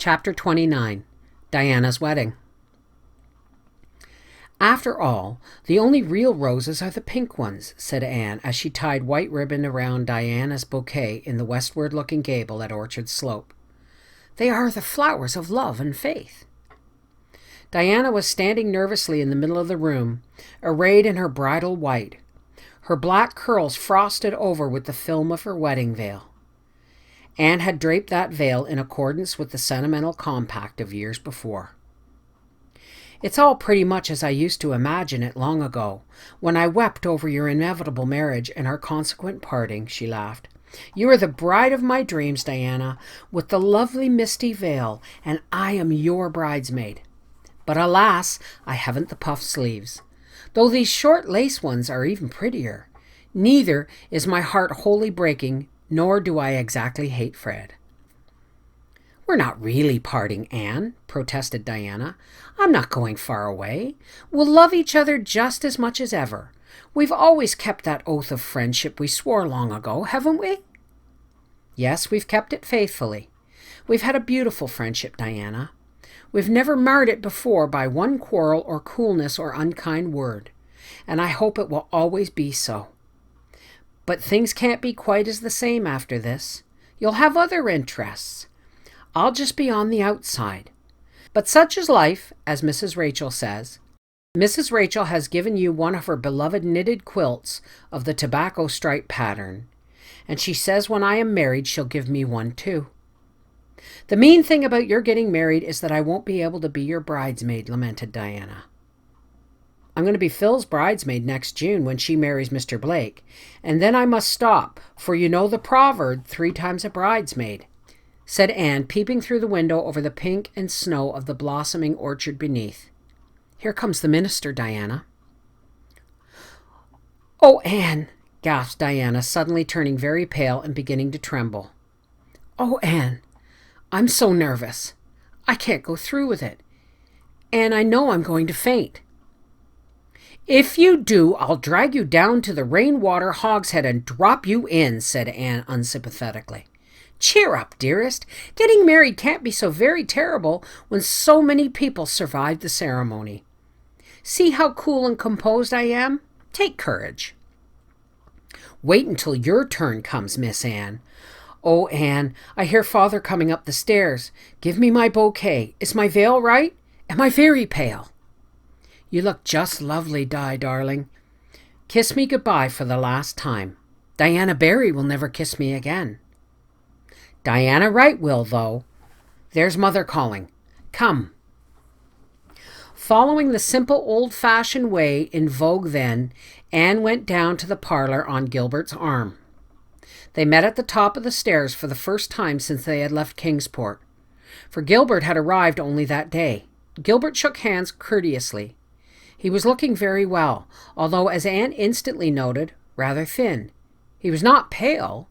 Chapter 29. Diana's Wedding. "After all, the only real roses are the pink ones," said Anne as she tied white ribbon around Diana's bouquet in the westward-looking gable at Orchard Slope. "They are the flowers of love and faith." Diana was standing nervously in the middle of the room, arrayed in her bridal white, her black curls frosted over with the film of her wedding veil. Anne had draped that veil in accordance with the sentimental compact of years before. "It's all pretty much as I used to imagine it long ago, when I wept over your inevitable marriage and our consequent parting," she laughed. "You are the bride of my dreams, Diana, with the lovely misty veil, and I am your bridesmaid. But alas, I haven't the puff sleeves, though these short lace ones are even prettier. Neither is my heart wholly breaking, nor do I exactly hate Fred." "We're not really parting, Anne," protested Diana. "I'm not going far away. We'll love each other just as much as ever. We've always kept that oath of friendship we swore long ago, haven't we?" "Yes, we've kept it faithfully. We've had a beautiful friendship, Diana. We've never marred it before by one quarrel or coolness or unkind word, and I hope it will always be so. But things can't be quite as the same after this. You'll have other interests. I'll just be on the outside. But such is life, as Mrs. Rachel says. Mrs. Rachel has given you one of her beloved knitted quilts of the tobacco stripe pattern, and she says when I am married she'll give me one too. The mean thing about your getting married is that I won't be able to be your bridesmaid," lamented Diana. "I'm going to be Phil's bridesmaid next June when she marries Mr. Blake, and then I must stop, for you know the proverb, 3 times a bridesmaid," said Anne, peeping through the window over the pink and snow of the blossoming orchard beneath. "Here comes the minister, Diana." "Oh, Anne," gasped Diana, suddenly turning very pale and beginning to tremble. "Oh, Anne, I'm so nervous. I can't go through with it. And I know I'm going to faint." "If you do, I'll drag you down to the rainwater hogshead and drop you in," said Anne unsympathetically. "Cheer up, dearest. Getting married can't be so very terrible when so many people survived the ceremony. See how cool and composed I am? Take courage." "Wait until your turn comes, Miss Anne." "Oh, Anne, I hear Father coming up the stairs. Give me my bouquet. Is my veil right? Am I very pale?" "You look just lovely, Di, darling. Kiss me goodbye for the last time. Diana Barry will never kiss me again." "Diana Wright will, though. There's Mother calling. Come." Following the simple old-fashioned way in vogue then, Anne went down to the parlor on Gilbert's arm. They met at the top of the stairs for the first time since they had left Kingsport, for Gilbert had arrived only that day. Gilbert shook hands courteously. He was looking very well, although, as Anne instantly noted, rather thin. He was not pale.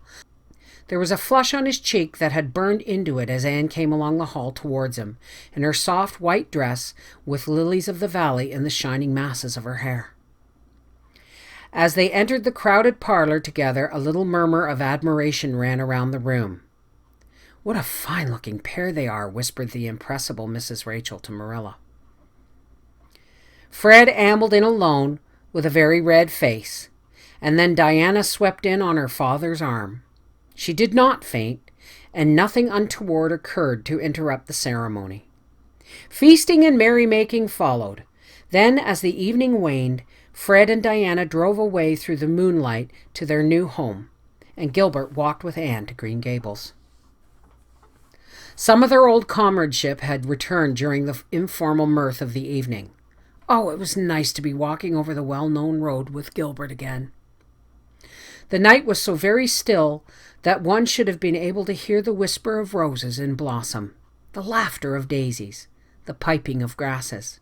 There was a flush on his cheek that had burned into it as Anne came along the hall towards him, in her soft white dress with lilies of the valley in the shining masses of her hair. As they entered the crowded parlor together, a little murmur of admiration ran around the room. "What a fine-looking pair they are," whispered the impressible Mrs. Rachel to Marilla. Fred ambled in alone with a very red face, and then Diana swept in on her father's arm. She did not faint, and nothing untoward occurred to interrupt the ceremony. Feasting and merrymaking followed. Then, as the evening waned, Fred and Diana drove away through the moonlight to their new home, and Gilbert walked with Anne to Green Gables. Some of their old comradeship had returned during the informal mirth of the evening. Oh, it was nice to be walking over the well-known road with Gilbert again. The night was so very still that one should have been able to hear the whisper of roses in blossom, the laughter of daisies, the piping of grasses.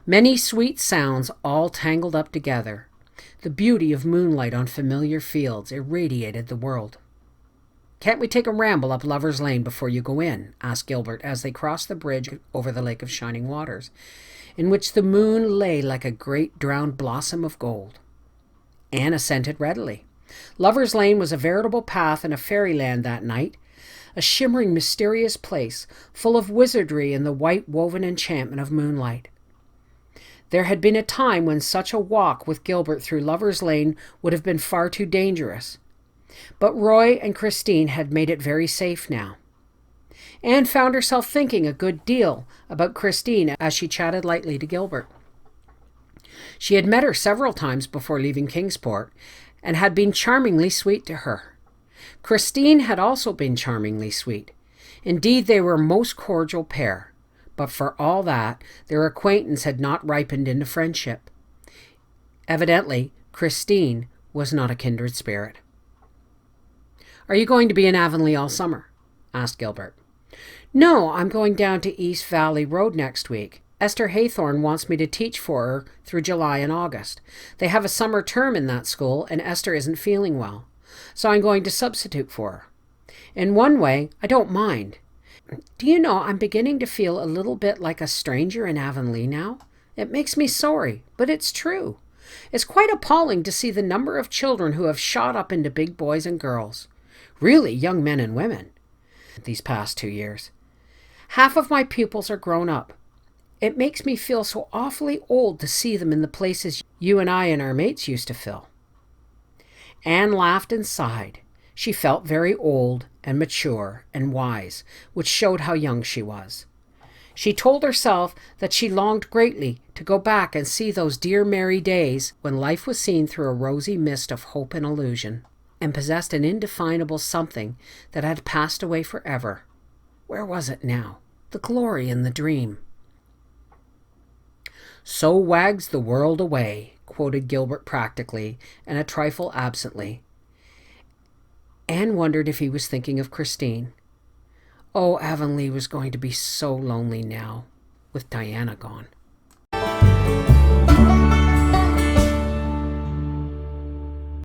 Many sweet sounds all tangled up together. The beauty of moonlight on familiar fields irradiated the world. "Can't we take a ramble up Lover's Lane before you go in?" asked Gilbert as they crossed the bridge over the Lake of Shining Waters, in which the moon lay like a great drowned blossom of gold. Anne assented readily. Lover's Lane was a veritable path in a fairyland that night, a shimmering, mysterious place, full of wizardry and the white-woven enchantment of moonlight. There had been a time when such a walk with Gilbert through Lover's Lane would have been far too dangerous. But Roy and Christine had made it very safe now. Anne found herself thinking a good deal about Christine as she chatted lightly to Gilbert. She had met her several times before leaving Kingsport, and had been charmingly sweet to her. Christine had also been charmingly sweet. Indeed, they were a most cordial pair, but for all that, their acquaintance had not ripened into friendship. Evidently, Christine was not a kindred spirit. "Are you going to be in Avonlea all summer?" asked Gilbert. "No, I'm going down to East Valley Road next week. Esther Haythorne wants me to teach for her through July and August. They have a summer term in that school, and Esther isn't feeling well, so I'm going to substitute for her. In one way, I don't mind. Do you know, I'm beginning to feel a little bit like a stranger in Avonlea now? It makes me sorry, but it's true. It's quite appalling to see the number of children who have shot up into big boys and girls, really young men and women, these past 2 years. Half of my pupils are grown up. It makes me feel so awfully old to see them in the places you and I and our mates used to fill." Anne laughed and sighed. She felt very old and mature and wise, which showed how young she was. She told herself that she longed greatly to go back and see those dear merry days when life was seen through a rosy mist of hope and illusion, and possessed an indefinable something that had passed away forever. Where was it now? The glory and the dream. "So wags the world away," quoted Gilbert practically and a trifle absently. Anne wondered if he was thinking of Christine. Oh, Avonlea was going to be so lonely now, with Diana gone.